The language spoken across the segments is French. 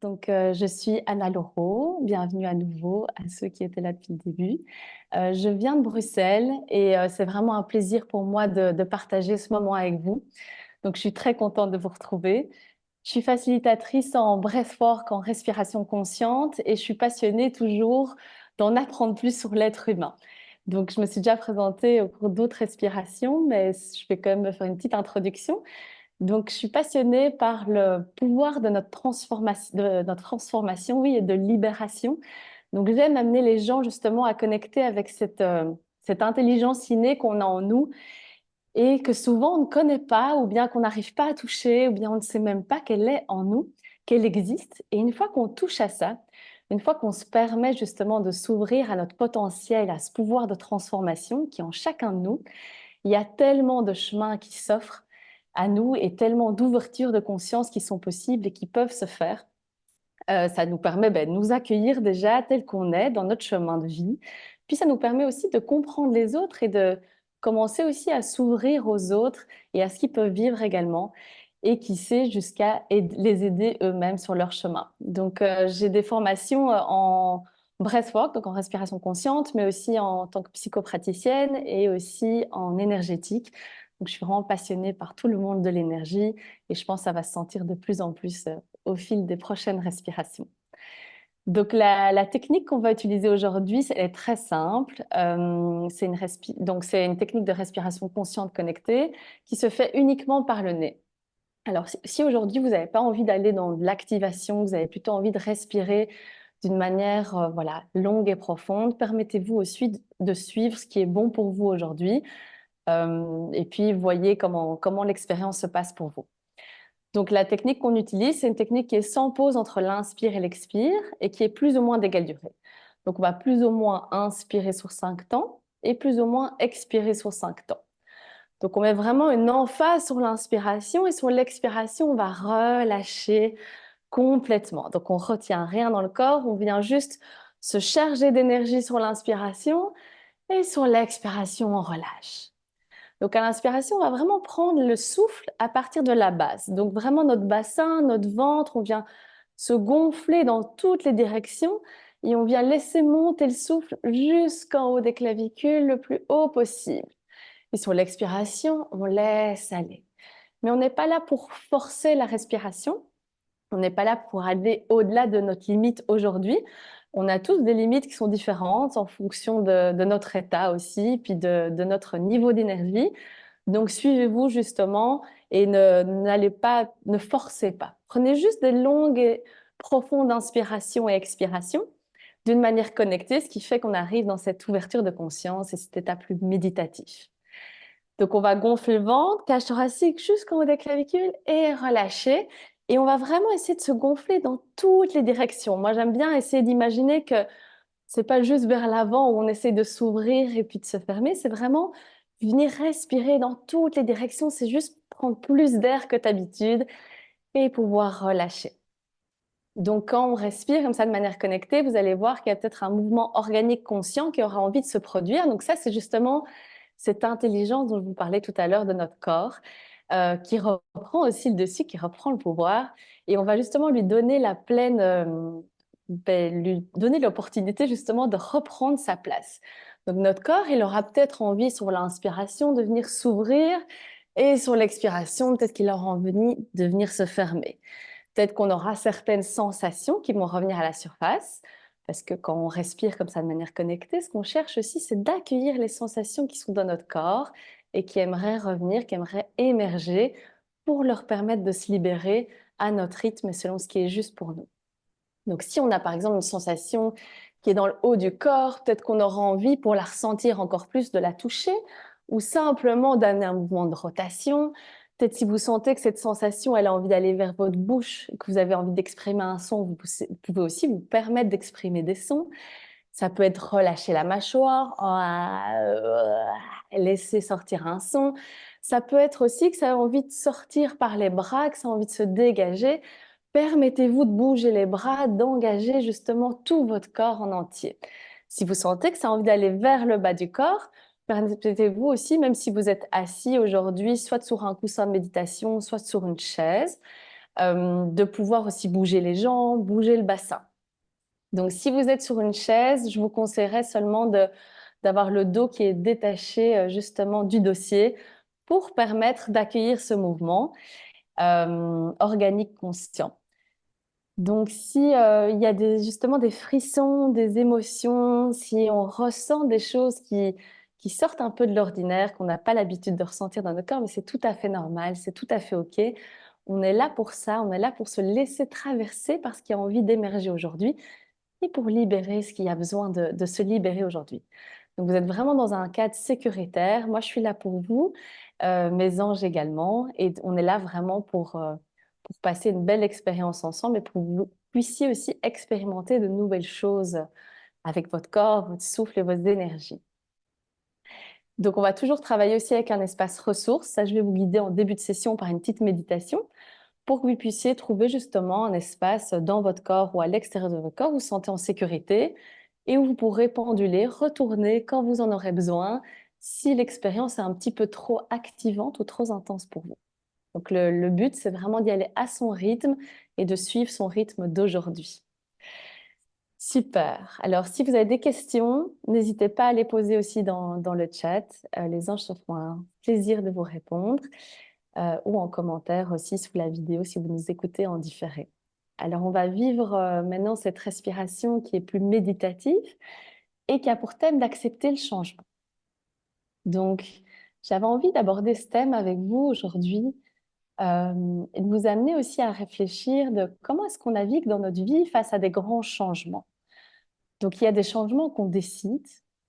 Donc, je suis Anna Laureau. Bienvenue à nouveau à ceux qui étaient là depuis le début. Je viens de Bruxelles et c'est vraiment un plaisir pour moi de partager ce moment avec vous. Donc, je suis très contente de vous retrouver. Je suis facilitatrice en breathwork, en respiration consciente et je suis passionnée toujours d'en apprendre plus sur l'être humain. Donc, je me suis déjà présentée au cours d'autres respirations, mais je vais quand même me faire une petite introduction. Donc, je suis passionnée par le pouvoir de notre transformation, oui, et de libération. Donc, j'aime amener les gens justement à connecter avec cette intelligence innée qu'on a en nous et que souvent on ne connaît pas, ou bien qu'on n'arrive pas à toucher, ou bien on ne sait même pas qu'elle est en nous, qu'elle existe. Et une fois qu'on touche à ça, une fois qu'on se permet justement de s'ouvrir à notre potentiel, à ce pouvoir de transformation qui est en chacun de nous, il y a tellement de chemins qui s'offrent à nous et tellement d'ouvertures de conscience qui sont possibles et qui peuvent se faire. Ça nous permet de nous accueillir déjà tel qu'on est dans notre chemin de vie. Puis ça nous permet aussi de comprendre les autres et de commencer aussi à s'ouvrir aux autres et à ce qu'ils peuvent vivre également. Et qui sait, jusqu'à les aider eux-mêmes sur leur chemin. Donc, j'ai des formations en breathwork, donc en respiration consciente, mais aussi en tant que psychopraticienne et aussi en énergétique. Donc, je suis vraiment passionnée par tout le monde de l'énergie et je pense que ça va se sentir de plus en plus au fil des prochaines respirations. Donc, la technique qu'on va utiliser aujourd'hui, elle est très simple. C'est une technique de respiration consciente connectée qui se fait uniquement par le nez. Alors, si aujourd'hui, vous n'avez pas envie d'aller dans de l'activation, vous avez plutôt envie de respirer d'une manière voilà, longue et profonde, permettez-vous aussi de suivre ce qui est bon pour vous aujourd'hui. Et puis, voyez comment l'expérience se passe pour vous. Donc, la technique qu'on utilise, c'est une technique qui est sans pause entre l'inspire et l'expire et qui est plus ou moins d'égale durée. Donc, on va plus ou moins inspirer sur 5 temps et plus ou moins expirer sur 5 temps. Donc, on met vraiment une emphase sur l'inspiration et sur l'expiration, on va relâcher complètement. Donc, on retient rien dans le corps, on vient juste se charger d'énergie sur l'inspiration et sur l'expiration, on relâche. Donc, à l'inspiration, on va vraiment prendre le souffle à partir de la base. Donc, vraiment notre bassin, notre ventre, on vient se gonfler dans toutes les directions et on vient laisser monter le souffle jusqu'en haut des clavicules, le plus haut possible. Et sur l'expiration, on laisse aller. Mais on n'est pas là pour forcer la respiration. On n'est pas là pour aller au-delà de notre limite aujourd'hui. On a tous des limites qui sont différentes en fonction de notre état aussi, puis de notre niveau d'énergie. Donc, suivez-vous justement et ne forcez pas. Prenez juste des longues et profondes inspirations et expirations d'une manière connectée, ce qui fait qu'on arrive dans cette ouverture de conscience et cet état plus méditatif. Donc, on va gonfler le ventre, cage thoracique jusqu'en haut des clavicules et relâcher. Et on va vraiment essayer de se gonfler dans toutes les directions. Moi, j'aime bien essayer d'imaginer que c'est pas juste vers l'avant où on essaie de s'ouvrir et puis de se fermer, c'est vraiment venir respirer dans toutes les directions. C'est juste prendre plus d'air que d'habitude et pouvoir relâcher. Donc, quand on respire comme ça de manière connectée, vous allez voir qu'il y a peut-être un mouvement organique conscient qui aura envie de se produire. Donc, ça, c'est justement cette intelligence dont je vous parlais tout à l'heure de notre corps, qui reprend aussi le dessus, qui reprend le pouvoir. Et on va justement lui donner lui donner l'opportunité justement de reprendre sa place. Donc, notre corps, il aura peut-être envie sur l'inspiration de venir s'ouvrir et sur l'expiration, peut-être qu'il aura envie de venir se fermer. Peut-être qu'on aura certaines sensations qui vont revenir à la surface, parce que quand on respire comme ça de manière connectée, ce qu'on cherche aussi, c'est d'accueillir les sensations qui sont dans notre corps et qui aimeraient revenir, qui aimeraient émerger pour leur permettre de se libérer à notre rythme et selon ce qui est juste pour nous. Donc, si on a par exemple une sensation qui est dans le haut du corps, peut-être qu'on aura envie, pour la ressentir encore plus, de la toucher ou simplement d'amener un mouvement de rotation. Peut-être si vous sentez que cette sensation, elle a envie d'aller vers votre bouche, que vous avez envie d'exprimer un son, vous pouvez aussi vous permettre d'exprimer des sons. Ça peut être relâcher la mâchoire, laisser sortir un son. Ça peut être aussi que ça a envie de sortir par les bras, que ça a envie de se dégager. Permettez-vous de bouger les bras, d'engager justement tout votre corps en entier. Si vous sentez que ça a envie d'aller vers le bas du corps, permettez-vous aussi, même si vous êtes assis aujourd'hui, soit sur un coussin de méditation, soit sur une chaise, de pouvoir aussi bouger les jambes, bouger le bassin. Donc, si vous êtes sur une chaise, je vous conseillerais seulement d'avoir le dos qui est détaché justement du dossier pour permettre d'accueillir ce mouvement organique conscient. Donc, si il y a justement des frissons, des émotions, si on ressent des choses qui sortent un peu de l'ordinaire, qu'on n'a pas l'habitude de ressentir dans notre corps, mais c'est tout à fait normal, c'est tout à fait OK. On est là pour ça, on est là pour se laisser traverser par ce qui a envie d'émerger aujourd'hui et pour libérer ce qui a besoin de se libérer aujourd'hui. Donc, vous êtes vraiment dans un cadre sécuritaire. Moi, je suis là pour vous, mes anges également, et on est là vraiment pour passer une belle expérience ensemble et pour que vous puissiez aussi expérimenter de nouvelles choses avec votre corps, votre souffle et vos énergies. Donc, on va toujours travailler aussi avec un espace ressources. Ça, je vais vous guider en début de session par une petite méditation pour que vous puissiez trouver justement un espace dans votre corps ou à l'extérieur de votre corps où vous vous sentez en sécurité et où vous pourrez penduler, retourner quand vous en aurez besoin si l'expérience est un petit peu trop activante ou trop intense pour vous. Donc le but, c'est vraiment d'y aller à son rythme et de suivre son rythme d'aujourd'hui. Super. Alors, si vous avez des questions, n'hésitez pas à les poser aussi dans le chat. Les anges se feront un plaisir de vous répondre ou en commentaire aussi sous la vidéo si vous nous écoutez en différé. Alors, on va vivre maintenant cette respiration qui est plus méditative et qui a pour thème d'accepter le changement. Donc, j'avais envie d'aborder ce thème avec vous aujourd'hui et de vous amener aussi à réfléchir de comment est-ce qu'on navigue dans notre vie face à des grands changements. Donc, il y a des changements qu'on décide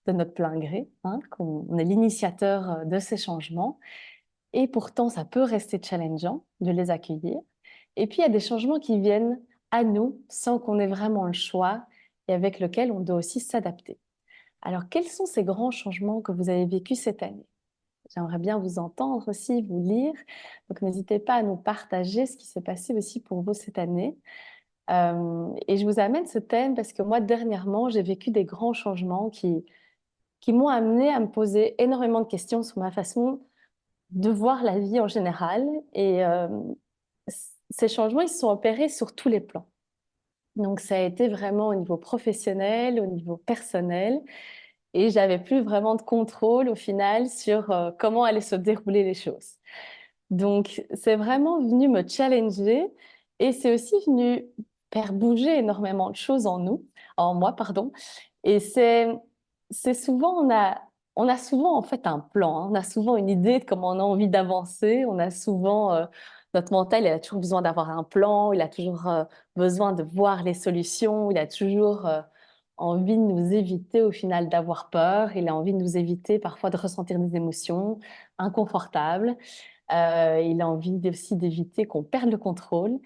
de notre plein gré, hein, qu'on est l'initiateur de ces changements, et pourtant, ça peut rester challengeant de les accueillir. Et puis, il y a des changements qui viennent à nous sans qu'on ait vraiment le choix et avec lesquels on doit aussi s'adapter. Alors, quels sont ces grands changements que vous avez vécus cette année? J'aimerais bien vous entendre aussi, vous lire. Donc, n'hésitez pas à nous partager ce qui s'est passé aussi pour vous cette année. Et je vous amène ce thème parce que moi, dernièrement, j'ai vécu des grands changements qui m'ont amené à me poser énormément de questions sur ma façon de voir la vie en général. Et ces changements, ils se sont opérés sur tous les plans. Donc, ça a été vraiment au niveau professionnel, au niveau personnel. Et j'avais plus vraiment de contrôle au final sur comment allaient se dérouler les choses. Donc, c'est vraiment venu me challenger et c'est aussi venu faire bouger énormément de choses en moi, pardon. Et c'est souvent, on a souvent en fait un plan, hein. On a souvent une idée de comment on a envie d'avancer. On a souvent, notre mental, il a toujours besoin d'avoir un plan, il a toujours besoin de voir les solutions, il a toujours envie de nous éviter au final d'avoir peur, il a envie de nous éviter parfois de ressentir des émotions inconfortables. Il a envie aussi d'éviter qu'on perde le contrôle.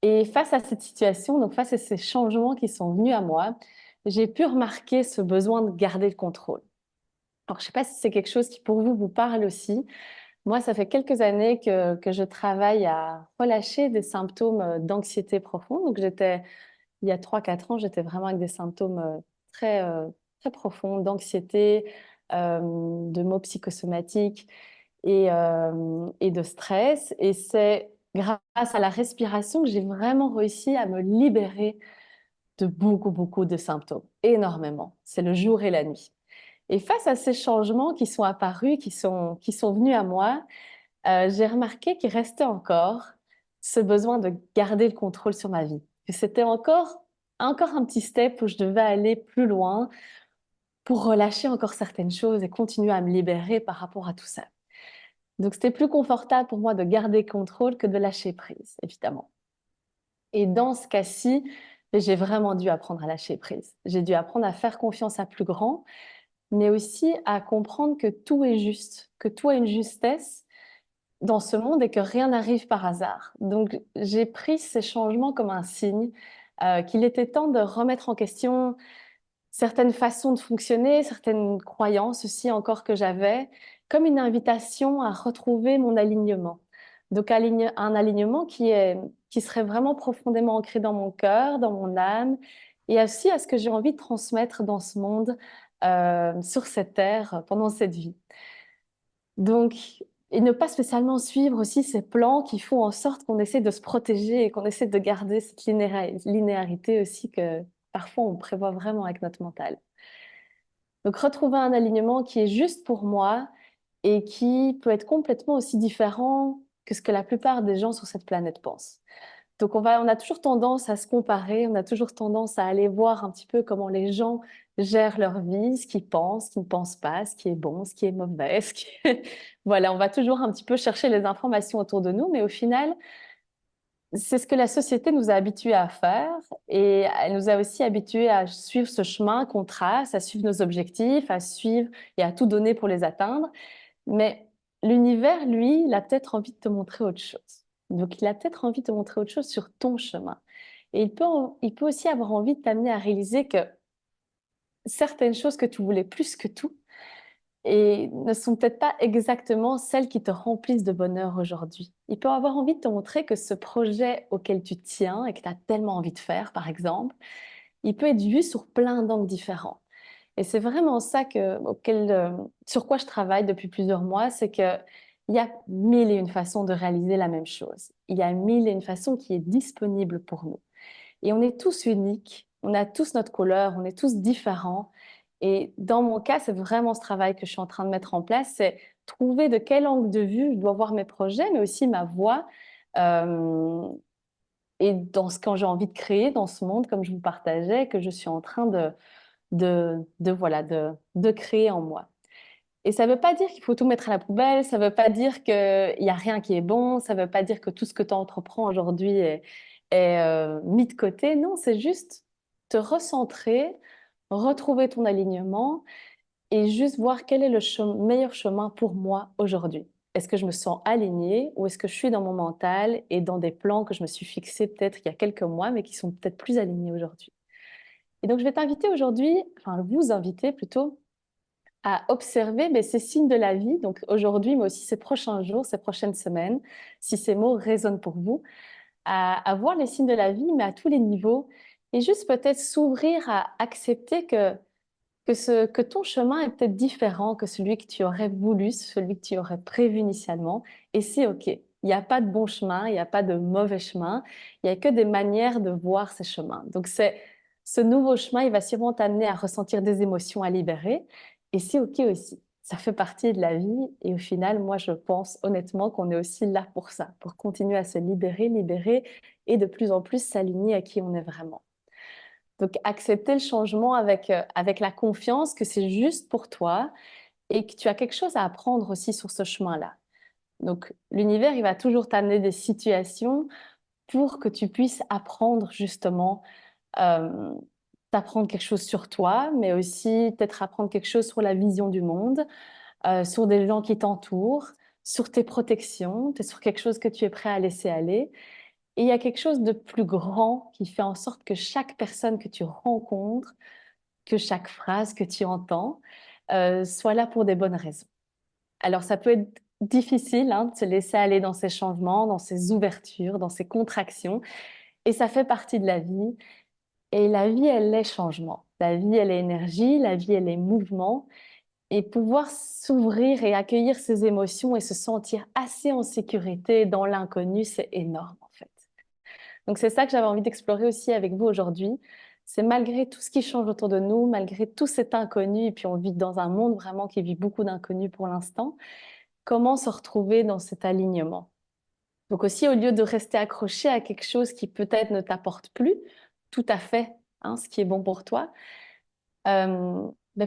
Et face à cette situation, donc face à ces changements qui sont venus à moi, j'ai pu remarquer ce besoin de garder le contrôle. Alors, je ne sais pas si c'est quelque chose qui pour vous vous parle aussi. Moi, ça fait quelques années que je travaille à relâcher des symptômes d'anxiété profonde. Donc, il y a 3 4 ans, j'étais vraiment avec des symptômes très, très profonds d'anxiété, de maux psychosomatiques et de stress. Et c'est grâce à la respiration que j'ai vraiment réussi à me libérer de beaucoup, beaucoup de symptômes, énormément. C'est le jour et la nuit. Et face à ces changements qui sont apparus, qui sont venus à moi, j'ai remarqué qu'il restait encore ce besoin de garder le contrôle sur ma vie. Que c'était encore un petit step où je devais aller plus loin pour relâcher encore certaines choses et continuer à me libérer par rapport à tout ça. Donc, c'était plus confortable pour moi de garder le contrôle que de lâcher prise, évidemment. Et dans ce cas-ci, j'ai vraiment dû apprendre à lâcher prise. J'ai dû apprendre à faire confiance à plus grand, mais aussi à comprendre que tout est juste, que tout a une justesse dans ce monde et que rien n'arrive par hasard. Donc, j'ai pris ces changements comme un signe qu'il était temps de remettre en question certaines façons de fonctionner, certaines croyances aussi encore que j'avais, comme une invitation à retrouver mon alignement. Donc un alignement qui serait vraiment profondément ancré dans mon cœur, dans mon âme, et aussi à ce que j'ai envie de transmettre dans ce monde, sur cette terre, pendant cette vie. Donc, et ne pas spécialement suivre aussi ces plans qui font en sorte qu'on essaie de se protéger et qu'on essaie de garder cette linéarité aussi que parfois on prévoit vraiment avec notre mental. Donc retrouver un alignement qui est juste pour moi et qui peut être complètement aussi différent que ce que la plupart des gens sur cette planète pensent. Donc on a toujours tendance à se comparer, on a toujours tendance à aller voir un petit peu comment les gens gèrent leur vie, ce qu'ils pensent, ce qu'ils ne pensent pas, ce qui est bon, ce qui est mauvais, Voilà, on va toujours un petit peu chercher les informations autour de nous, mais au final, c'est ce que la société nous a habitués à faire et elle nous a aussi habitués à suivre ce chemin qu'on trace, à suivre nos objectifs, à suivre et à tout donner pour les atteindre. Mais l'univers, lui, il a peut-être envie de te montrer autre chose. Donc, il a peut-être envie de te montrer autre chose sur ton chemin. Et il peut aussi avoir envie de t'amener à réaliser que certaines choses que tu voulais plus que tout et ne sont peut-être pas exactement celles qui te remplissent de bonheur aujourd'hui. Il peut avoir envie de te montrer que ce projet auquel tu tiens et que tu as tellement envie de faire, par exemple, il peut être vu sur plein d'angles différents. Et c'est vraiment ça sur quoi je travaille depuis plusieurs mois, c'est que il y a mille et une façons de réaliser la même chose. Il y a mille et une façons qui est disponible pour nous. Et on est tous uniques, on a tous notre couleur, on est tous différents. Et dans mon cas, c'est vraiment ce travail que je suis en train de mettre en place, c'est trouver de quel angle de vue je dois voir mes projets, mais aussi ma voix. euh, et quand j'ai envie de créer dans ce monde, comme je vous partageais, que je suis en train voilà, de créer en moi. Et ça ne veut pas dire qu'il faut tout mettre à la poubelle, ça ne veut pas dire qu'il n'y a rien qui est bon, ça ne veut pas dire que tout ce que tu entreprends aujourd'hui est mis de côté. Non, c'est juste te recentrer, retrouver ton alignement et juste voir quel est le meilleur chemin pour moi aujourd'hui. Est-ce que je me sens alignée ou est-ce que je suis dans mon mental et dans des plans que je me suis fixés peut-être il y a quelques mois, mais qui sont peut-être plus alignés aujourd'hui? Et donc, je vais t'inviter aujourd'hui, enfin, vous inviter plutôt, à observer ces signes de la vie, donc aujourd'hui, mais aussi ces prochains jours, ces prochaines semaines, si ces mots résonnent pour vous, à voir les signes de la vie, mais à tous les niveaux, et juste peut-être s'ouvrir à accepter que ton chemin est peut-être différent que celui que tu aurais voulu, celui que tu aurais prévu initialement, et c'est OK. Il n'y a pas de bon chemin, il n'y a pas de mauvais chemin, il n'y a que des manières de voir ces chemins. Donc ce nouveau chemin, il va sûrement t'amener à ressentir des émotions à libérer, et c'est OK aussi. Ça fait partie de la vie, et au final, moi, je pense honnêtement qu'on est aussi là pour ça, pour continuer à se libérer, et de plus en plus s'aligner à qui on est vraiment. Donc, accepter le changement avec la confiance que c'est juste pour toi et que tu as quelque chose à apprendre aussi sur ce chemin-là. Donc, l'univers, il va toujours t'amener des situations pour que tu puisses apprendre justement, euh, t'apprendre quelque chose sur toi, mais aussi peut-être apprendre quelque chose sur la vision du monde, sur des gens qui t'entourent, sur tes protections, sur quelque chose que tu es prêt à laisser aller. Et il y a quelque chose de plus grand qui fait en sorte que chaque personne que tu rencontres, que chaque phrase que tu entends, soit là pour des bonnes raisons. Alors ça peut être difficile de se laisser aller dans ces changements, dans ces ouvertures, dans ces contractions, et ça fait partie de la vie. Et la vie, elle est changement. La vie, elle est énergie, la vie, elle est mouvement. Et pouvoir s'ouvrir et accueillir ses émotions et se sentir assez en sécurité dans l'inconnu, c'est énorme en fait. Donc c'est ça que j'avais envie d'explorer aussi avec vous aujourd'hui. C'est malgré tout ce qui change autour de nous, malgré tout cet inconnu, et puis on vit dans un monde vraiment qui vit beaucoup d'inconnus pour l'instant, comment se retrouver dans cet alignement. Donc aussi, au lieu de rester accroché à quelque chose qui peut-être ne t'apporte plus tout à fait ce qui est bon pour toi,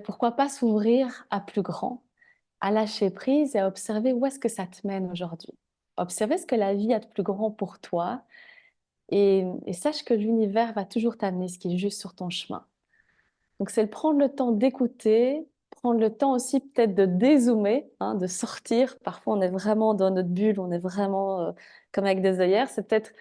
pourquoi pas s'ouvrir à plus grand, à lâcher prise et à observer où est-ce que ça te mène aujourd'hui. Observer ce que la vie a de plus grand pour toi, et sache que l'univers va toujours t'amener ce qui est juste sur ton chemin. Donc, c'est de prendre le temps d'écouter, prendre le temps aussi peut-être de dézoomer, de sortir. Parfois, on est vraiment dans notre bulle, on est vraiment comme avec des œillères. C'est peut-être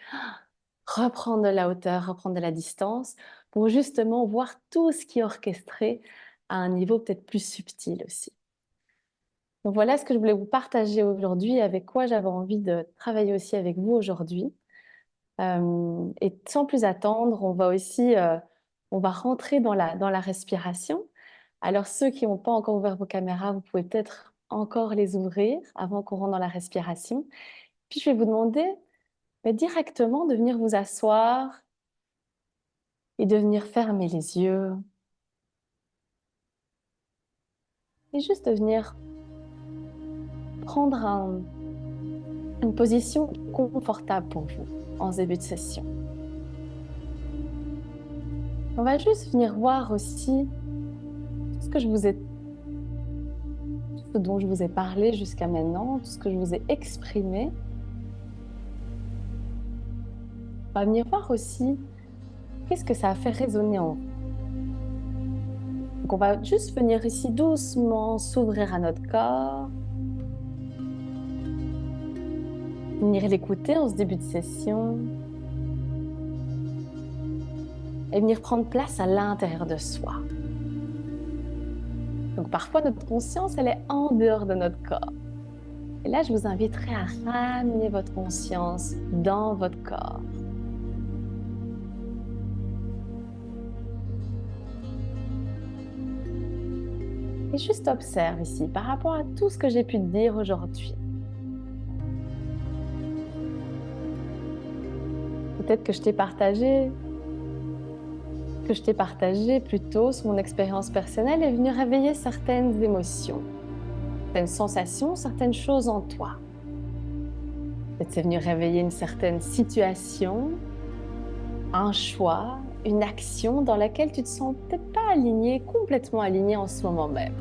reprendre de la hauteur, reprendre de la distance pour justement voir tout ce qui est orchestré à un niveau peut-être plus subtil aussi. Donc, voilà ce que je voulais vous partager aujourd'hui, avec quoi j'avais envie de travailler aussi avec vous aujourd'hui. Et sans plus attendre, on va rentrer dans la respiration. Alors ceux qui n'ont pas encore ouvert vos caméras, vous pouvez peut-être encore les ouvrir avant qu'on rentre dans la respiration. Puis je vais vous demander directement de venir vous asseoir et de venir fermer les yeux et juste de venir prendre une position confortable pour vous en ce début de session. On va juste venir voir aussi tout ce dont je vous ai parlé jusqu'à maintenant, tout ce que je vous ai exprimé. On va venir voir aussi qu'est-ce que ça a fait résonner en vous. Donc on va juste venir ici doucement s'ouvrir à notre corps, venir l'écouter en ce début de session et venir prendre place à l'intérieur de soi. Donc parfois notre conscience, elle est en dehors de notre corps. Et là, je vous inviterai à ramener votre conscience dans votre corps. Et juste observe ici, par rapport à tout ce que j'ai pu te dire aujourd'hui. Peut-être que je t'ai partagé plutôt sur mon expérience personnelle est venu réveiller certaines émotions, certaines sensations, certaines choses en toi. Peut-être c'est venu réveiller une certaine situation, un choix, une action dans laquelle tu te sens peut-être pas aligné, complètement aligné en ce moment même.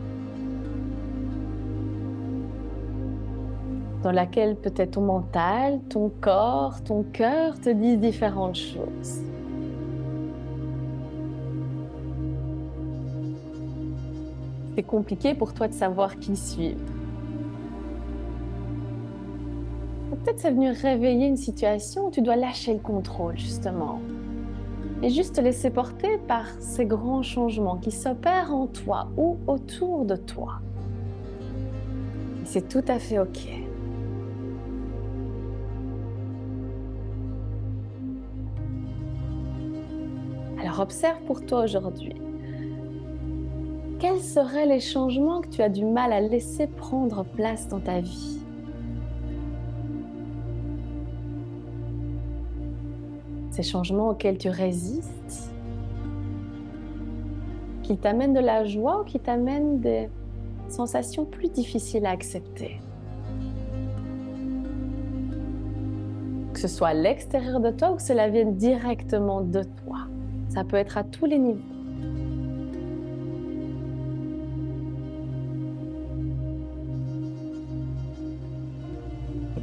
Dans laquelle peut-être ton mental, ton corps, ton cœur te disent différentes choses. C'est compliqué pour toi de savoir qui suivre. Peut-être c'est venu réveiller une situation où tu dois lâcher le contrôle, justement. Et juste te laisser porter par ces grands changements qui s'opèrent en toi ou autour de toi. Et c'est tout à fait OK. Alors observe pour toi aujourd'hui. Quels seraient les changements que tu as du mal à laisser prendre place dans ta vie? Ces changements auxquels tu résistes, qui t'amènent de la joie ou qui t'amènent des sensations plus difficiles à accepter. Que ce soit à l'extérieur de toi ou que cela vienne directement de toi. Ça peut être à tous les niveaux.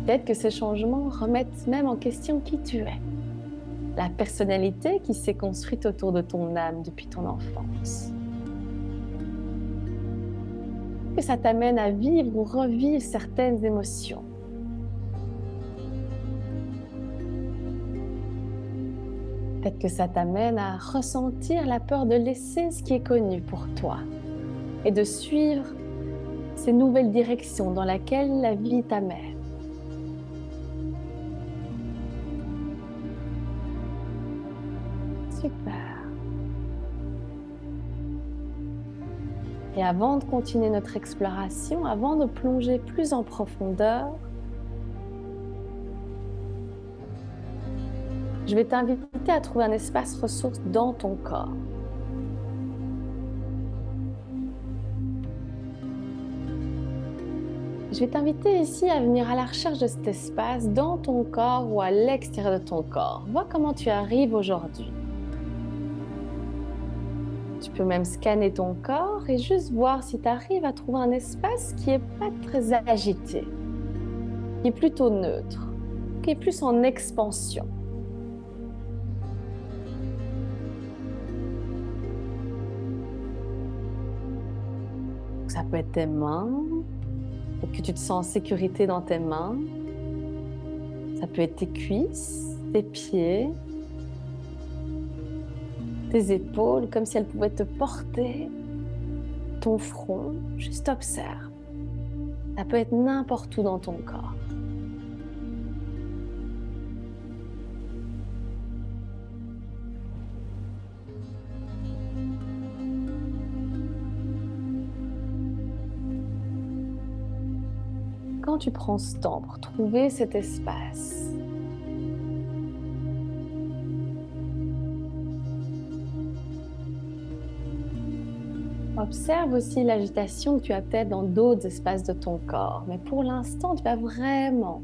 Peut-être que ces changements remettent même en question qui tu es. La personnalité qui s'est construite autour de ton âme depuis ton enfance. Que ça t'amène à vivre ou revivre certaines émotions. Peut-être que ça t'amène à ressentir la peur de laisser ce qui est connu pour toi et de suivre ces nouvelles directions dans lesquelles la vie t'amène. Super. Et avant de continuer notre exploration, avant de plonger plus en profondeur, je vais t'inviter à trouver un espace ressource dans ton corps. Je vais t'inviter ici à venir à la recherche de cet espace dans ton corps ou à l'extérieur de ton corps. Vois comment tu arrives aujourd'hui. Tu peux même scanner ton corps et juste voir si tu arrives à trouver un espace qui n'est pas très agité, qui est plutôt neutre, qui est plus en expansion. Ça peut être tes mains, et que tu te sens en sécurité dans tes mains. Ça peut être tes cuisses, tes pieds, tes épaules, comme si elles pouvaient te porter, ton front. Juste observe. Ça peut être n'importe où dans ton corps. quand tu prends ce temps pour trouver cet espace, observe aussi l'agitation que tu as peut-être dans d'autres espaces de ton corps. Mais pour l'instant, tu vas vraiment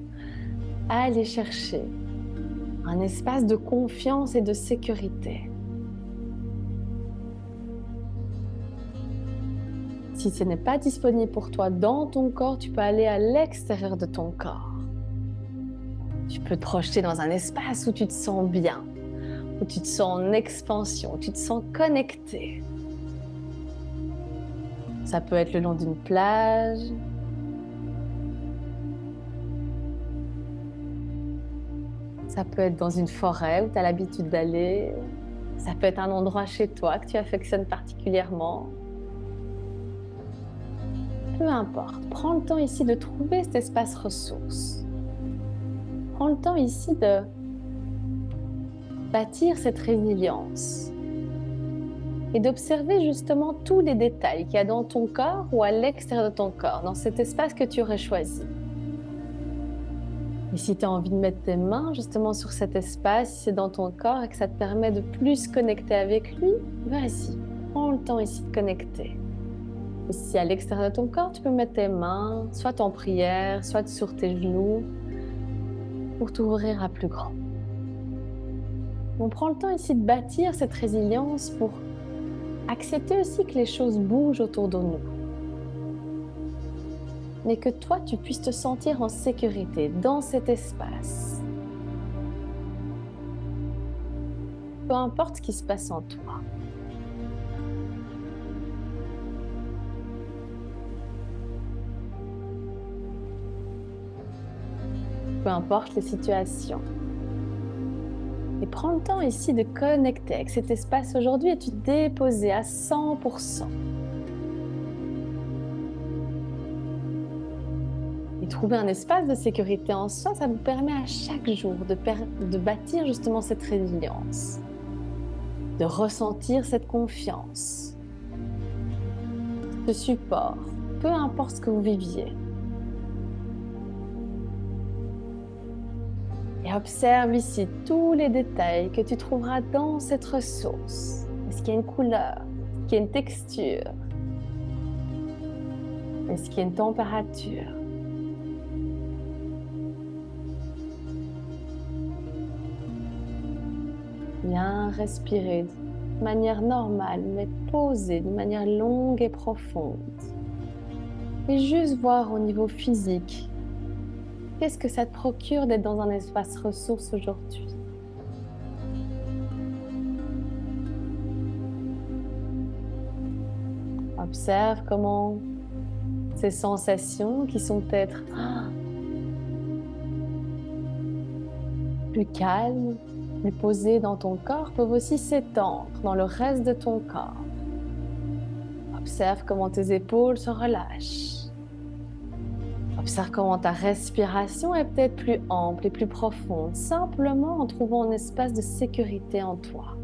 aller chercher un espace de confiance et de sécurité. Si ce n'est pas disponible pour toi dans ton corps, tu peux aller à l'extérieur de ton corps. Tu peux te projeter dans un espace où tu te sens bien, où tu te sens en expansion, où tu te sens connecté. Ça peut être le long d'une plage. Ça peut être dans une forêt où tu as l'habitude d'aller. Ça peut être un endroit chez toi que tu affectionnes particulièrement. Peu importe, prends le temps ici de trouver cet espace ressource. Prends le temps ici de bâtir cette résilience et d'observer justement tous les détails qu'il y a dans ton corps ou à l'extérieur de ton corps, dans cet espace que tu aurais choisi. Et si tu as envie de mettre tes mains justement sur cet espace, si c'est dans ton corps et que ça te permet de plus connecter avec lui, vas-y, prends le temps ici de connecter. Et si à l'extérieur de ton corps, tu peux mettre tes mains, soit en prière, soit sur tes genoux, pour t'ouvrir à plus grand. On prend le temps ici de bâtir cette résilience pour accepter aussi que les choses bougent autour de nous. Mais que toi, tu puisses te sentir en sécurité dans cet espace. Peu importe ce qui se passe en toi. Peu importe les situations. Et prends le temps ici de connecter avec cet espace aujourd'hui et de te déposer à 100%. Et trouver un espace de sécurité en soi, ça nous permet à chaque jour de bâtir justement cette résilience, de ressentir cette confiance, ce support, peu importe ce que vous viviez. Et observe ici tous les détails que tu trouveras dans cette ressource. Est-ce qu'il y a une couleur? Est-ce qu'il y a une texture? Est-ce qu'il y a une température? Bien respirer de manière normale, mais posée, de manière longue et profonde. Et juste voir au niveau physique. Qu'est-ce que ça te procure d'être dans un espace ressource aujourd'hui? Observe comment ces sensations qui sont peut-être plus calmes, plus posées dans ton corps peuvent aussi s'étendre dans le reste de ton corps. Observe comment tes épaules se relâchent. Observe comment ta respiration est peut-être plus ample et plus profonde, simplement en trouvant un espace de sécurité en toi.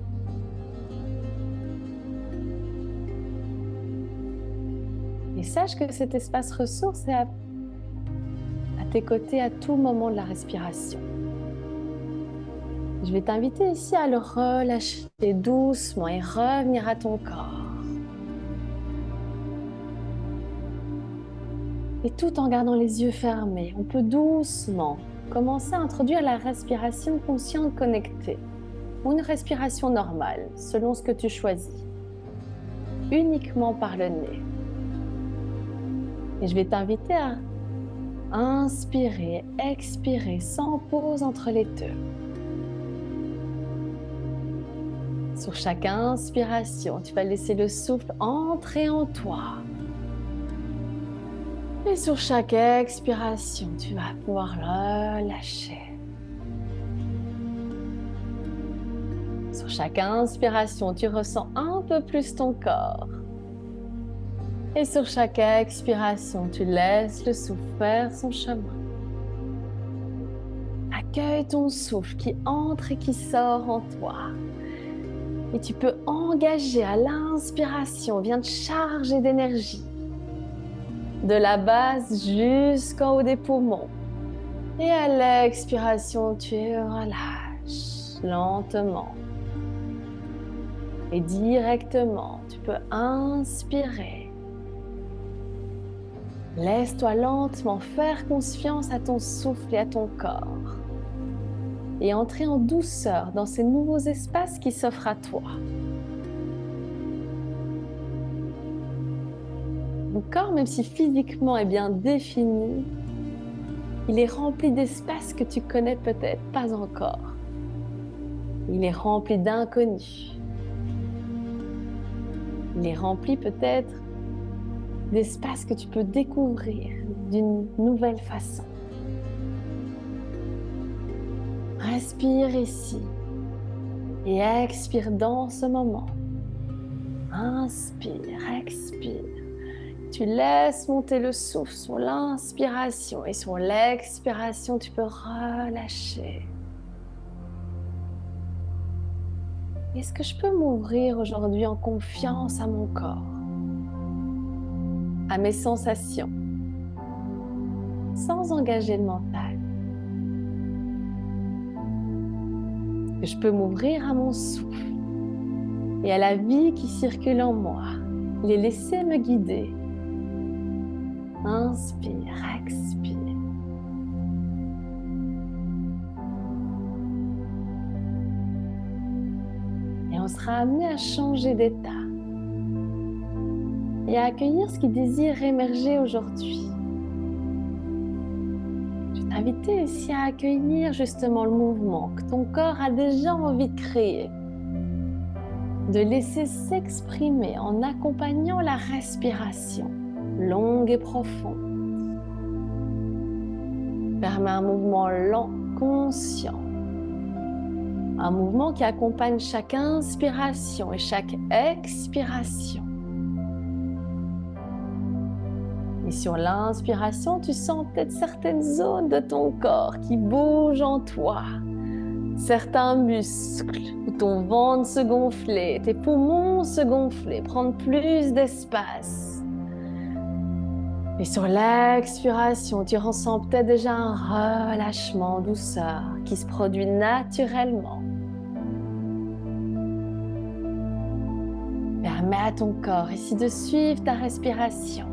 Et sache que cet espace ressource est à tes côtés à tout moment de la respiration. Je vais t'inviter ici à le relâcher doucement et revenir à ton corps. Et tout en gardant les yeux fermés, on peut doucement commencer à introduire la respiration consciente connectée ou une respiration normale, selon ce que tu choisis, uniquement par le nez. Et je vais t'inviter à inspirer, expirer sans pause entre les deux. Sur chaque inspiration, tu vas laisser le souffle entrer en toi. Et sur chaque expiration, tu vas pouvoir relâcher. Sur chaque inspiration, tu ressens un peu plus ton corps. Et sur chaque expiration, tu laisses le souffle faire son chemin. Accueille ton souffle qui entre et qui sort en toi. Et tu peux engager à l'inspiration, viens te charger d'énergie. de la base jusqu'en haut des poumons. Et à l'expiration, tu relâches lentement. Et directement, tu peux inspirer. Laisse-toi lentement faire confiance à ton souffle et à ton corps. Et entrer en douceur dans ces nouveaux espaces qui s'offrent à toi. Ton corps, même si physiquement est bien défini, il est rempli d'espaces que tu connais peut-être pas encore. Il est rempli d'inconnus. Il est rempli peut-être d'espaces que tu peux découvrir d'une nouvelle façon. Respire ici et expire dans ce moment. Inspire, expire. Tu laisses monter le souffle sur l'inspiration et sur l'expiration, tu peux relâcher. Est-ce que je peux m'ouvrir aujourd'hui en confiance à mon corps, à mes sensations, sans engager le mental? Est-ce que je peux m'ouvrir à mon souffle et à la vie qui circule en moi, les laisser me guider? Inspire, expire. Et on sera amené à changer d'état et à accueillir ce qui désire émerger aujourd'hui. Je vais t'inviter aussi à accueillir justement le mouvement que ton corps a déjà envie de créer, de laisser s'exprimer en accompagnant la respiration longue et profonde. Permets un mouvement lent, conscient. Un mouvement qui accompagne chaque inspiration et chaque expiration. Et sur l'inspiration, tu sens peut-être certaines zones de ton corps qui bougent en toi. Certains muscles, où ton ventre se gonfler, tes poumons se gonfler, prendre plus d'espace. Et sur l'expiration, tu ressens peut-être déjà un relâchement en douceur qui se produit naturellement. Permets à ton corps ici de suivre ta respiration.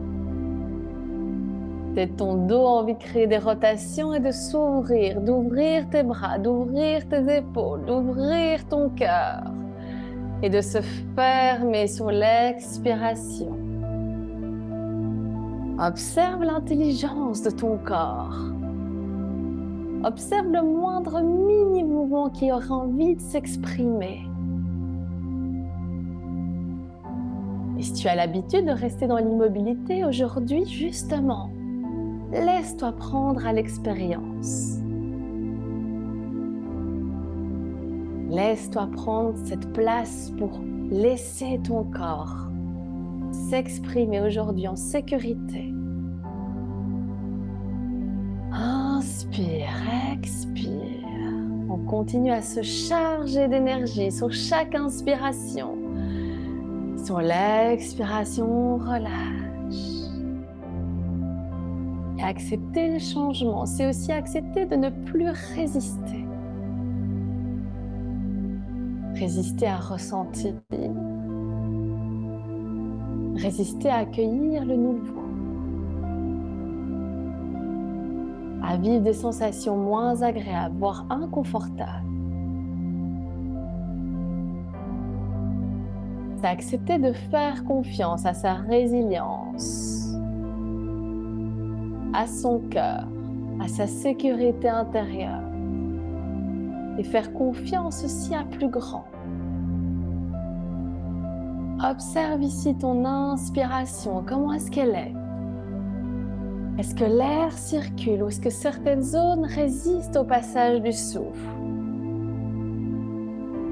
Peut-être ton dos a envie de créer des rotations et de s'ouvrir, d'ouvrir tes bras, d'ouvrir tes épaules, d'ouvrir ton cœur et de se fermer sur l'expiration. Observe l'intelligence de ton corps. Observe le moindre mini-mouvement qui aura envie de s'exprimer. Et si tu as l'habitude de rester dans l'immobilité aujourd'hui, justement, laisse-toi prendre à l'expérience. Laisse-toi prendre cette place pour laisser ton corps s'exprimer aujourd'hui en sécurité. Inspire, expire. On continue à se charger d'énergie sur chaque inspiration. Sur l'expiration, on relâche. Et accepter le changement, c'est aussi accepter de ne plus résister. Résister à ressentir. Résister à accueillir le nouveau. À vivre des sensations moins agréables, voire inconfortables. C'est accepter de faire confiance à sa résilience, à son cœur, à sa sécurité intérieure. Et faire confiance aussi à plus grand. Observe ici ton inspiration, comment est-ce qu'elle est? Est-ce que l'air circule ou est-ce que certaines zones résistent au passage du souffle?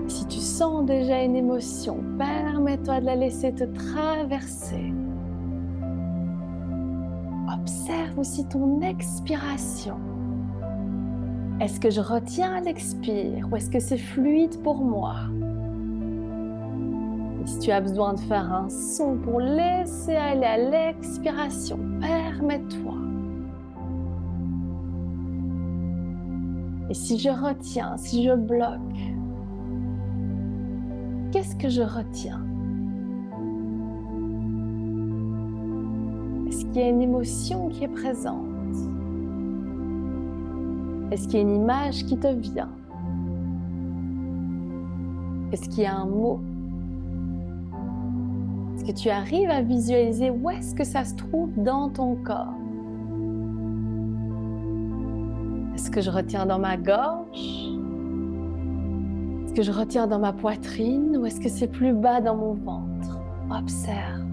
Si tu sens déjà une émotion, permets-toi de la laisser te traverser. Observe aussi ton expiration. Est-ce que je retiens à l'expire ou est-ce que c'est fluide pour moi? Et si tu as besoin de faire un son pour laisser aller à l'expiration, permets-toi. permets-toi. Et si je retiens, si je bloque, qu'est-ce que je retiens? Est-ce qu'il y a une émotion qui est présente? Est-ce qu'il y a une image qui te vient? Est-ce qu'il y a un mot? Est-ce que tu arrives à visualiser où est-ce que ça se trouve dans ton corps? Est-ce que je retiens dans ma gorge? Est-ce que je retiens dans ma poitrine ou est-ce que c'est plus bas dans mon ventre? Observe.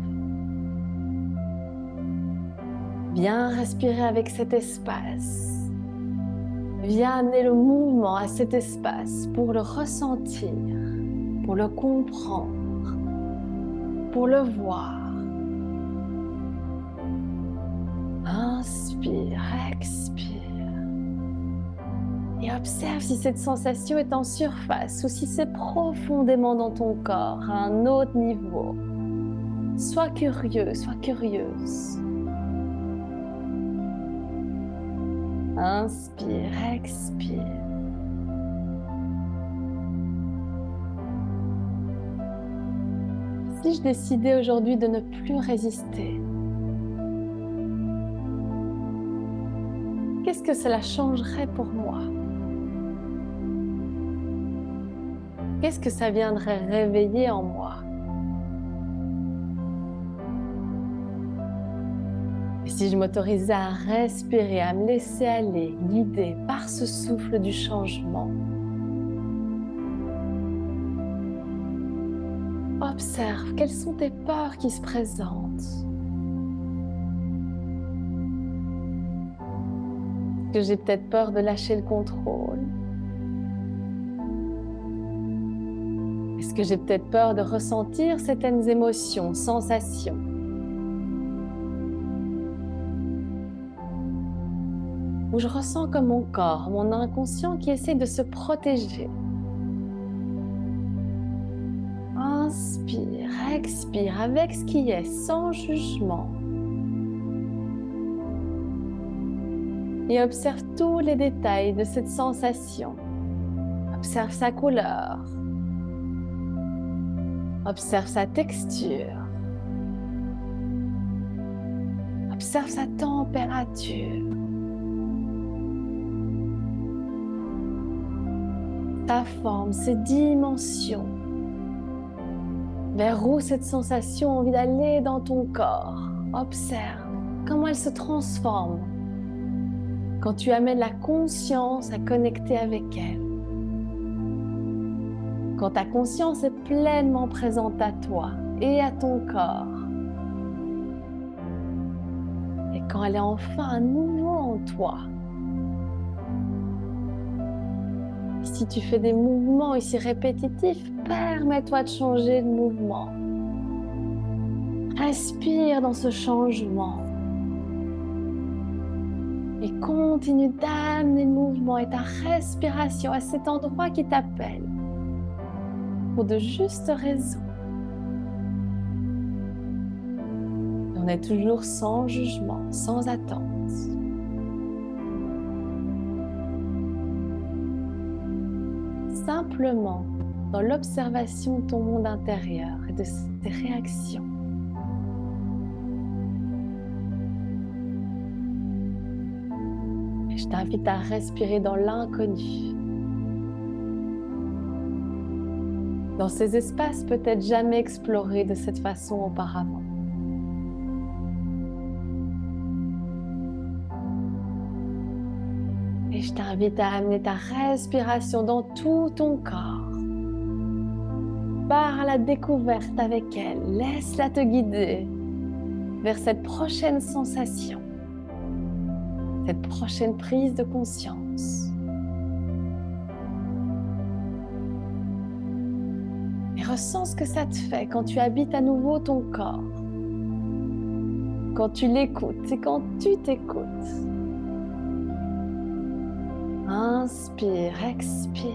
Viens respirer avec cet espace. Viens amener le mouvement à cet espace pour le ressentir, pour le comprendre, pour le voir. Inspire, expire. Et observe si cette sensation est en surface ou si c'est profondément dans ton corps, à un autre niveau. Sois curieux, sois curieuse. Inspire, expire. Si je décidais aujourd'hui de ne plus résister, qu'est-ce que cela changerait pour moi? Qu'est-ce que ça viendrait réveiller en moi? Et si je m'autorisais à respirer, à me laisser aller, guider par ce souffle du changement? Observe, quelles sont tes peurs qui se présentent? Est-ce que j'ai peut-être peur de lâcher le contrôle? Est-ce que j'ai peut-être peur de ressentir certaines émotions, sensations? Où je ressens comme mon corps, mon inconscient qui essaie de se protéger. Inspire, expire avec ce qui est, sans jugement. Et observe tous les détails de cette sensation. Observe sa couleur. Observe sa texture. Observe sa température. Ta forme, ses dimensions. Vers où cette sensation a envie d'aller dans ton corps. Observe comment elle se transforme quand tu amènes la conscience à connecter avec elle. Quand ta conscience est pleinement présente à toi et à ton corps. Et quand elle est enfin à nouveau en toi. Si tu fais des mouvements ici répétitifs, permets-toi de changer de mouvement. Respire dans ce changement. Et continue d'amener le mouvement et ta respiration à cet endroit qui t'appelle. Pour de justes raisons. On est toujours sans jugement, sans attente. Simplement dans l'observation de ton monde intérieur et de tes réactions. Et je t'invite à respirer dans l'inconnu. Dans ces espaces peut-être jamais explorés de cette façon auparavant. Et je t'invite à amener ta respiration dans tout ton corps. Pars à la découverte avec elle. Laisse-la te guider vers cette prochaine sensation, cette prochaine prise de conscience. Et ressens ce que ça te fait quand tu habites à nouveau ton corps, quand tu l'écoutes et quand tu t'écoutes. Inspire, expire.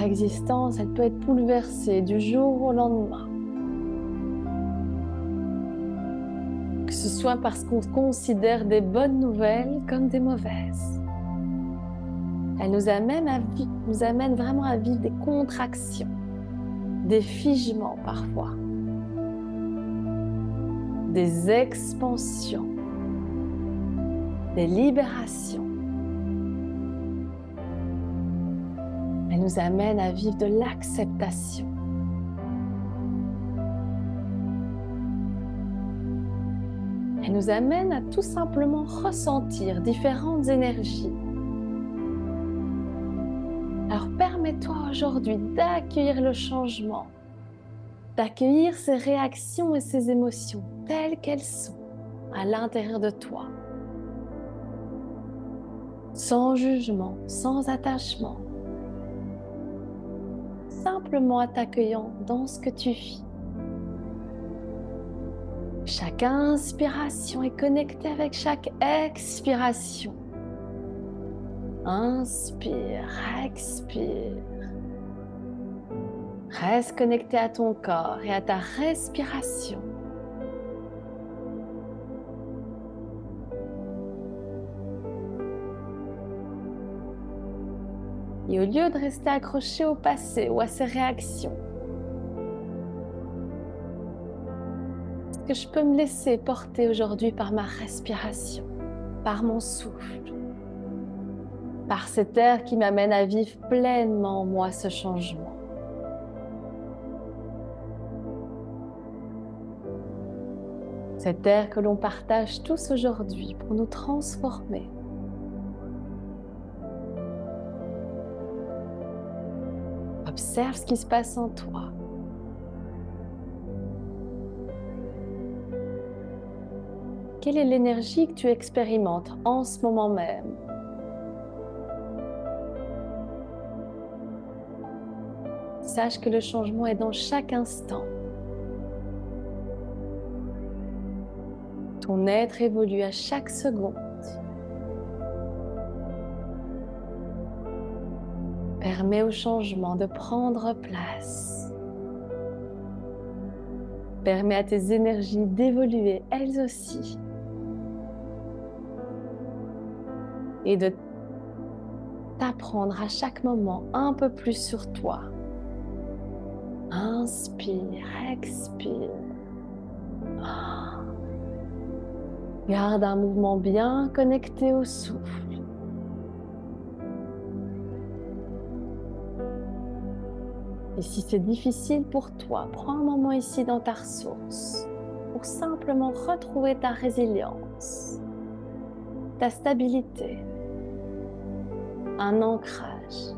existence, elle peut être bouleversée du jour au lendemain. Que ce soit parce qu'on considère des bonnes nouvelles comme des mauvaises. Elle nous amène vraiment à vivre des contractions, des figements parfois, des expansions, des libérations. Elle nous amène à vivre de l'acceptation. Elle nous amène à tout simplement ressentir différentes énergies. Alors permets-toi aujourd'hui d'accueillir le changement, d'accueillir ces réactions et ces émotions telles qu'elles sont à l'intérieur de toi. Sans jugement, sans attachement. Simplement en t'accueillant dans ce que tu vis. Chaque inspiration est connectée avec chaque expiration. Inspire, expire. Reste connecté à ton corps et à ta respiration. Et au lieu de rester accroché au passé ou à ses réactions, est-ce que je peux me laisser porter aujourd'hui par ma respiration, par mon souffle, par cet air qui m'amène à vivre pleinement en moi ce changement? Cet air que l'on partage tous aujourd'hui pour nous transformer. Observe ce qui se passe en toi. Quelle est l'énergie que tu expérimentes en ce moment même? Sache que le changement est dans chaque instant. Ton être évolue à chaque seconde. Permets au changement de prendre place. Permets à tes énergies d'évoluer elles aussi. Et de t'apprendre à chaque moment un peu plus sur toi. Inspire, expire. Garde un mouvement bien connecté au souffle. Et si c'est difficile pour toi, prends un moment ici dans ta ressource pour simplement retrouver ta résilience, ta stabilité, un ancrage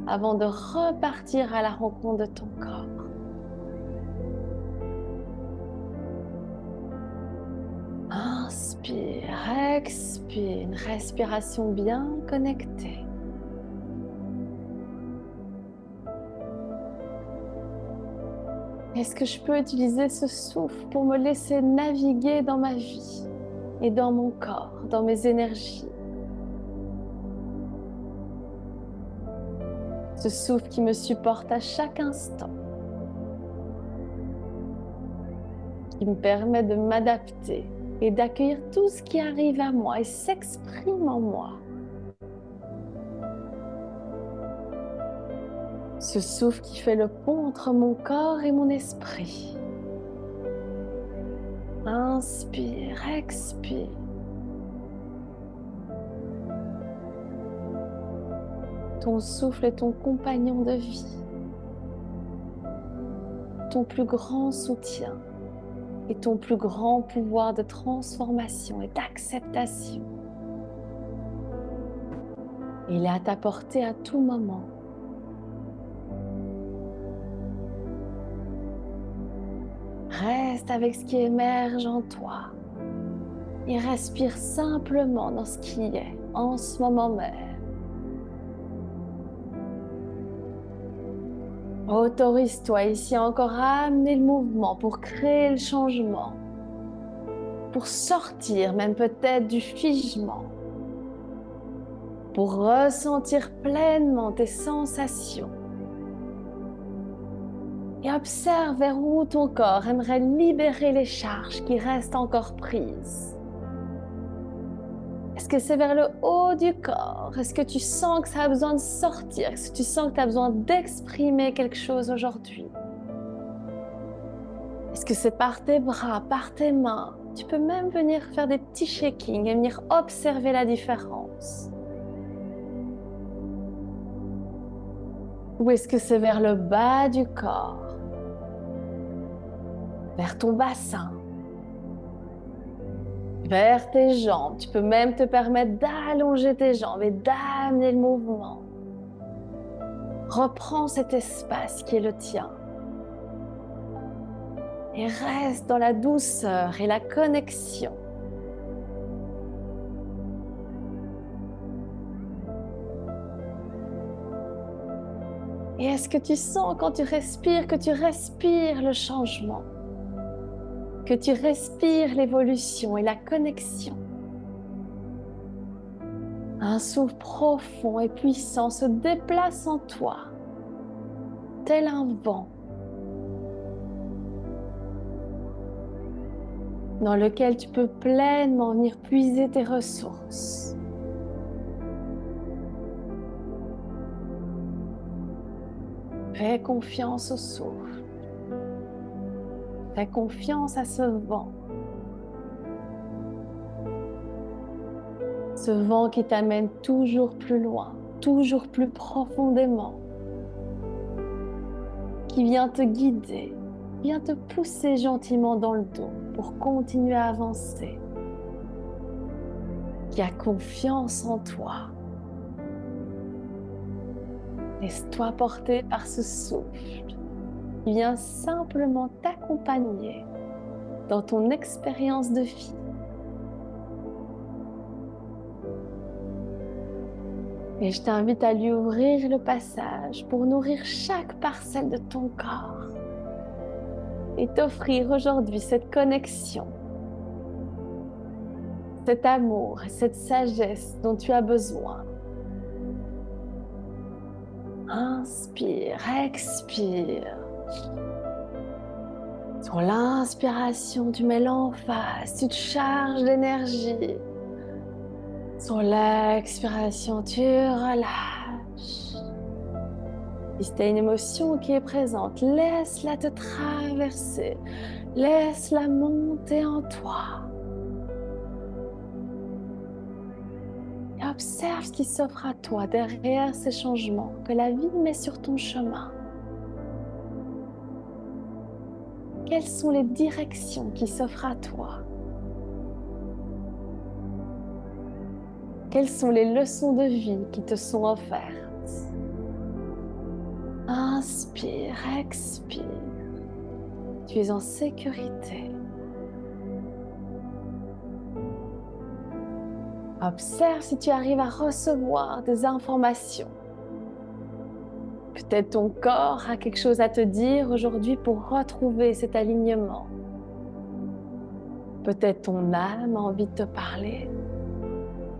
avant de repartir à la rencontre de ton corps. Inspire, expire, une respiration bien connectée. Est-ce que je peux utiliser ce souffle pour me laisser naviguer dans ma vie et dans mon corps, dans mes énergies? Ce souffle qui me supporte à chaque instant, qui me permet de m'adapter et d'accueillir tout ce qui arrive à moi et s'exprime en moi. Ce souffle qui fait le pont entre mon corps et mon esprit. Inspire, expire. Ton souffle est ton compagnon de vie, ton plus grand soutien et ton plus grand pouvoir de transformation et d'acceptation. Il est à ta portée à tout moment. Reste avec ce qui émerge en toi et respire simplement dans ce qui est en ce moment même. Autorise-toi ici encore à amener le mouvement pour créer le changement, pour sortir même peut-être du figement, pour ressentir pleinement tes sensations Et observe vers où ton corps aimerait libérer les charges qui restent encore prises. Est-ce que c'est vers le haut du corps? Est-ce que tu sens que ça a besoin de sortir? Est-ce que tu sens que tu as besoin d'exprimer quelque chose aujourd'hui? Est-ce que c'est par tes bras, par tes mains? Tu peux même venir faire des petits shakings et venir observer la différence. Ou est-ce que c'est vers le bas du corps? Vers ton bassin? Vers tes jambes? Tu peux même te permettre d'allonger tes jambes et d'amener le mouvement. Reprends cet espace qui est le tien. Et reste dans la douceur et la connexion. Et est-ce que tu sens quand tu respires que tu respires le changement? Que tu respires l'évolution et la connexion? Un souffle profond et puissant se déplace en toi, tel un vent, dans lequel tu peux pleinement venir puiser tes ressources. Fais confiance au souffle. Fais confiance à ce vent. Ce vent qui t'amène toujours plus loin, toujours plus profondément, qui vient te guider, vient te pousser gentiment dans le dos pour continuer à avancer, qui a confiance en toi. Laisse-toi porter par ce souffle qui vient simplement t'accompagner dans ton expérience de vie. Et je t'invite à lui ouvrir le passage pour nourrir chaque parcelle de ton corps et t'offrir aujourd'hui cette connexion, cet amour et cette sagesse dont tu as besoin. Inspire, expire. Sur l'inspiration, tu mets l'emphase, tu te charges d'énergie. Sur l'expiration, tu relâches. Si tu as une émotion qui est présente, laisse-la te traverser. Laisse-la monter en toi. Et observe ce qui s'offre à toi derrière ces changements que la vie met sur ton chemin. Quelles sont les directions qui s'offrent à toi? Quelles sont les leçons de vie qui te sont offertes? Inspire, expire. Tu es en sécurité. Observe si tu arrives à recevoir des informations. Peut-être ton corps a quelque chose à te dire aujourd'hui pour retrouver cet alignement. Peut-être ton âme a envie de te parler.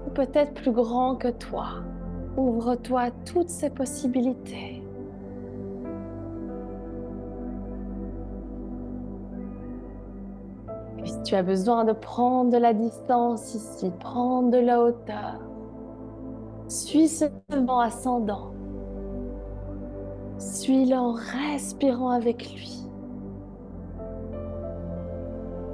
Ou peut-être plus grand que toi. Ouvre-toi à toutes ces possibilités. Et si tu as besoin de prendre de la distance ici, prendre de la hauteur, suis ce vent ascendant. Suis-le en respirant avec lui.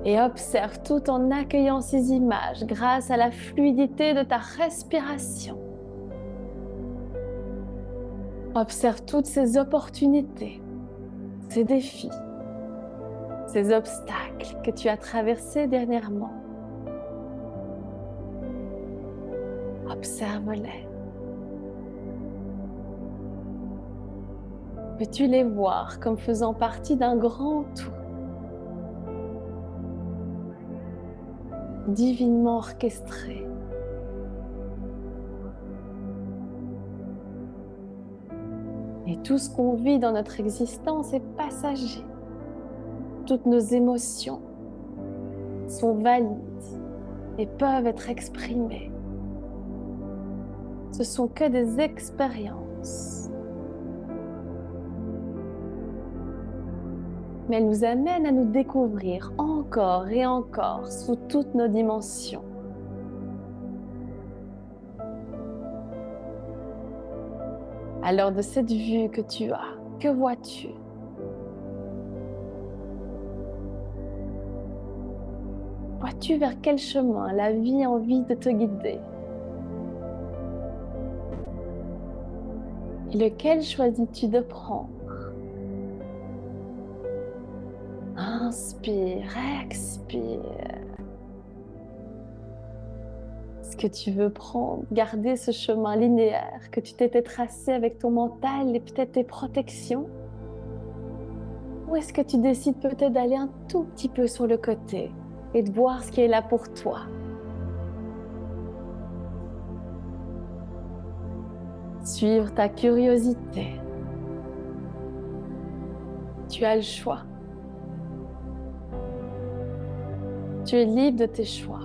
Et observe tout en accueillant ces images grâce à la fluidité de ta respiration. Observe toutes ces opportunités, ces défis, ces obstacles que tu as traversés dernièrement. Observe-les. Peux-tu les voir comme faisant partie d'un grand tout, divinement orchestré? Et tout ce qu'on vit dans notre existence est passager. Toutes nos émotions sont valides et peuvent être exprimées. Ce sont que des expériences. mais elle nous amène à nous découvrir encore et encore sous toutes nos dimensions. Alors de cette vue que tu as, que vois-tu? Vois-tu vers quel chemin la vie a envie de te guider? Et lequel choisis-tu de prendre? Inspire, expire. Est-ce que tu veux garder ce chemin linéaire que tu t'étais tracé avec ton mental et peut-être tes protections? Ou est-ce que tu décides peut-être d'aller un tout petit peu sur le côté et de voir ce qui est là pour toi? Suivre ta curiosité. Tu as le choix. Tu es libre de tes choix.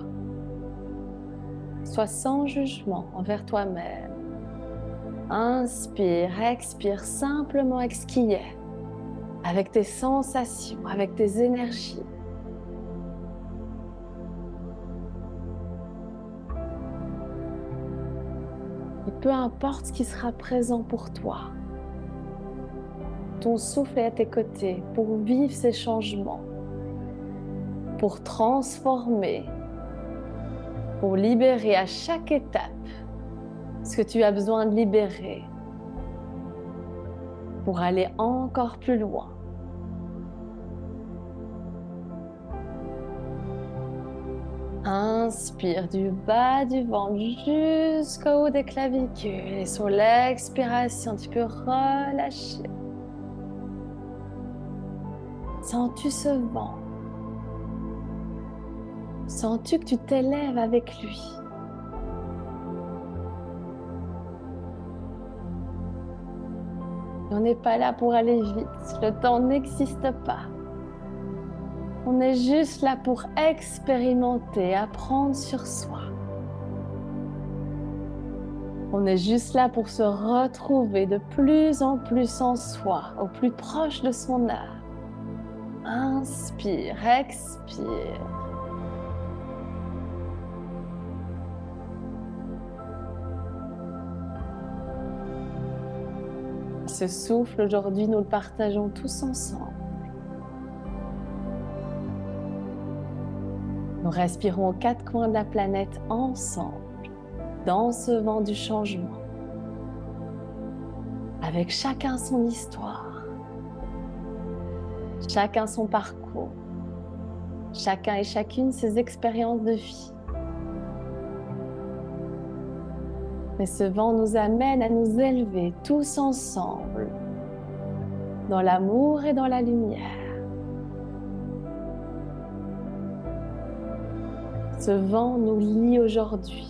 Sois sans jugement envers toi-même. Inspire, expire simplement avec ce qui est, avec tes sensations, avec tes énergies. Et peu importe ce qui sera présent pour toi, ton souffle est à tes côtés pour vivre ces changements, pour transformer, pour libérer à chaque étape ce que tu as besoin de libérer, pour aller encore plus loin. Inspire du bas du ventre jusqu'au haut des clavicules et sur l'expiration, tu peux relâcher. Sens-tu ce vent? Sens-tu que tu t'élèves avec lui? On n'est pas là pour aller vite, le temps n'existe pas. On est juste là pour expérimenter, apprendre sur soi. On est juste là pour se retrouver de plus en plus en soi, au plus proche de son âme. Inspire, expire. Ce souffle, aujourd'hui, nous le partageons tous ensemble. Nous respirons aux quatre coins de la planète ensemble, dans ce vent du changement, avec chacun son histoire, chacun son parcours, chacun et chacune ses expériences de vie. Mais ce vent nous amène à nous élever tous ensemble, dans l'amour et dans la lumière. Ce vent nous lie aujourd'hui,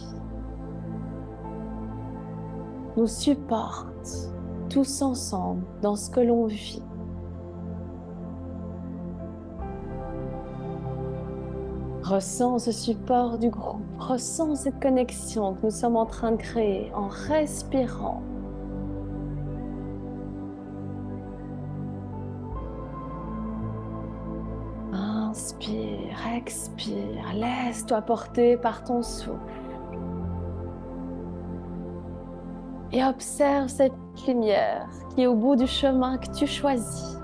nous supporte tous ensemble dans ce que l'on vit. Ressens ce support du groupe, ressens cette connexion que nous sommes en train de créer en respirant. Inspire, expire, laisse-toi porter par ton souffle. Et observe cette lumière qui est au bout du chemin que tu choisis.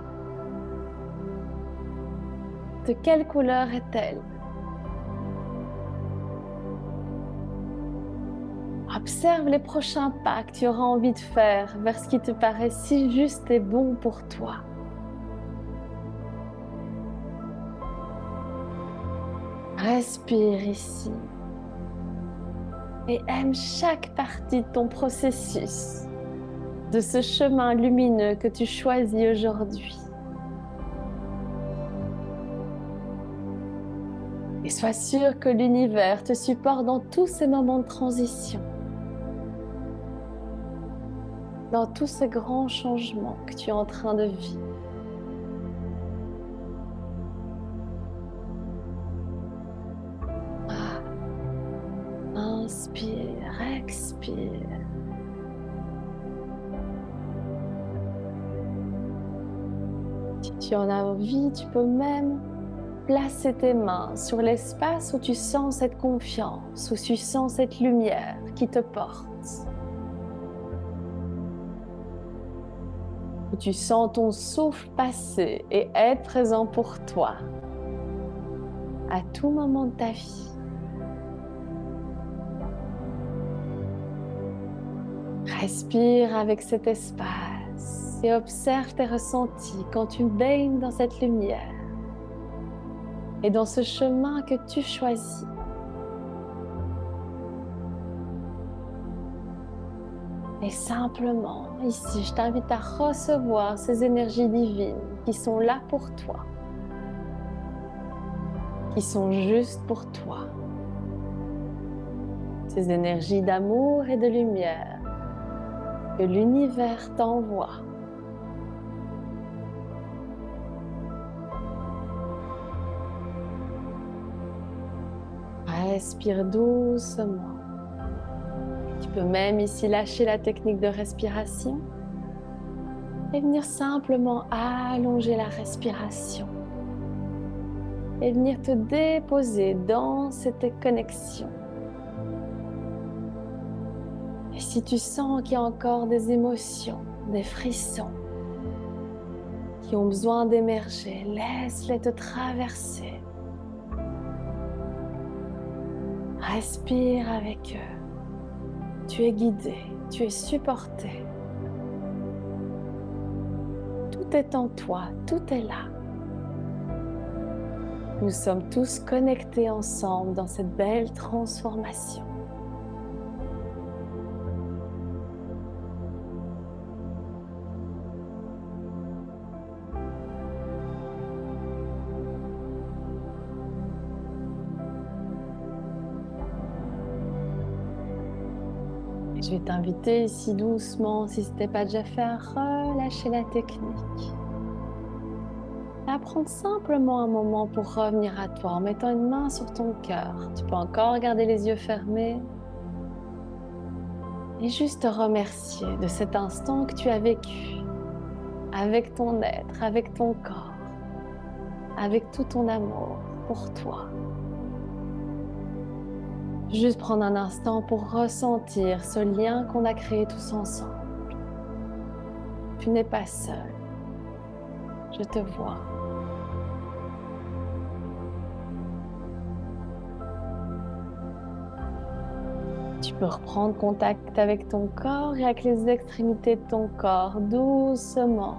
De quelle couleur est-elle? Observe les prochains pas que tu auras envie de faire vers ce qui te paraît si juste et bon pour toi. Respire ici et aime chaque partie de ton processus, de ce chemin lumineux que tu choisis aujourd'hui. Et sois sûr que l'univers te supporte dans tous ces moments de transition, dans tous ces grands changements que tu es en train de vivre. Inspire, expire. Si tu en as envie, tu peux même placer tes mains sur l'espace où tu sens cette confiance, où tu sens cette lumière qui te porte, où tu sens ton souffle passer et être présent pour toi à tout moment de ta vie. Respire avec cet espace et observe tes ressentis quand tu baignes dans cette lumière et dans ce chemin que tu choisis. Et simplement, ici, je t'invite à recevoir ces énergies divines qui sont là pour toi, qui sont juste pour toi. Ces énergies d'amour et de lumière que l'univers t'envoie. Respire doucement. Tu peux même ici lâcher la technique de respiration et venir simplement allonger la respiration et venir te déposer dans cette connexion. Et si tu sens qu'il y a encore des émotions, des frissons qui ont besoin d'émerger, laisse-les te traverser. Respire avec eux. Tu es guidé, tu es supporté. Tout est en toi, tout est là. Nous sommes tous connectés ensemble dans cette belle transformation. Et je vais t'inviter ici doucement, si ce n'était pas déjà fait, à relâcher la technique. À prendre simplement un moment pour revenir à toi en mettant une main sur ton cœur. Tu peux encore garder les yeux fermés et juste te remercier de cet instant que tu as vécu avec ton être, avec ton corps, avec tout ton amour pour toi. Juste prendre un instant pour ressentir ce lien qu'on a créé tous ensemble. Tu n'es pas seul. Je te vois. Tu peux reprendre contact avec ton corps et avec les extrémités de ton corps, doucement.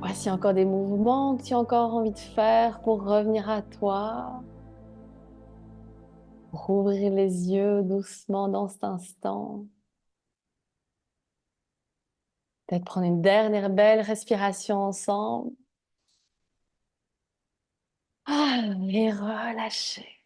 Voici encore des mouvements que tu as encore envie de faire pour revenir à toi. Pour ouvrir les yeux doucement dans cet instant. Peut-être prendre une dernière belle respiration ensemble. Et relâcher.